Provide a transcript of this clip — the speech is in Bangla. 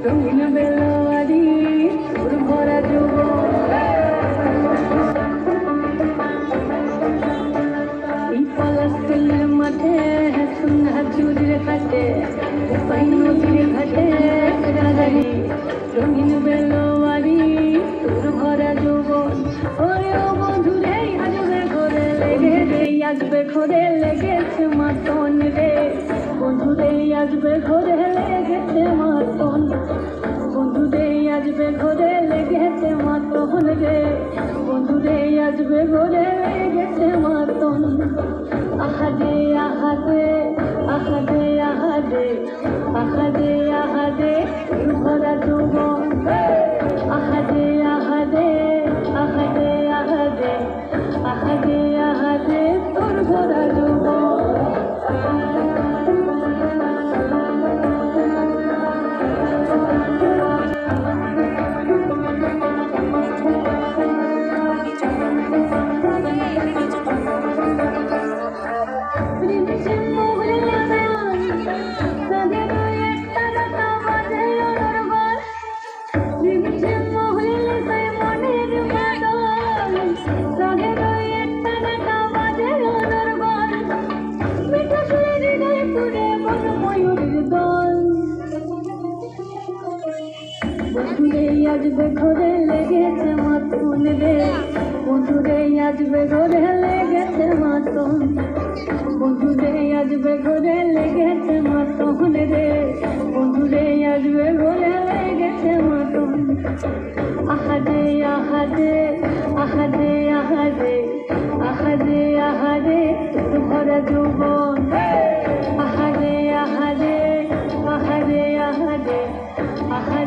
রঙিন বেলাওয়ারি তোর ভরা এই পলাশতলের মাঠে সোনা চুরির ঘাটে নদীর ঘাটে রাগারি রঙিন বেলাওয়ারি তোর ভরা যৌবন ওরে ও বন্ধুরে আসবে ঘরে লেগে রে আসবে ঘরে লেগেছে মাতন রে বন্ধুরে আসবে ঘরে লেগেছে মাতন বন্ধুরে আসবে ঘরে লেগেছে মাতন রে বন্ধুরে আসবে ঘরে লেগেছে মাতন আহাদে আহাদে আহাদে আহাদে আহাদে আহাদে ভরা যৌবন আহাদে আহাদে আহাদে আহাদে আহাদে আহাদে তোর ভরা যৌবন বন্ধুরে আসবে ঘরে লেগেছে মাতন রে বন্ধুরে আসবে ঘরে লেগেছে মাতন বন্ধুরে আসবে ঘরে লেগেছে মাতন রে বন্ধুরে আসবে ঘরে লেগেছে মাতন আহাদে আহাদে আহাদে আহাদে আহাদে আহাদে তোর ভরা যৌবন আহাদে আহাদে আহাদে আহাদে আহাদে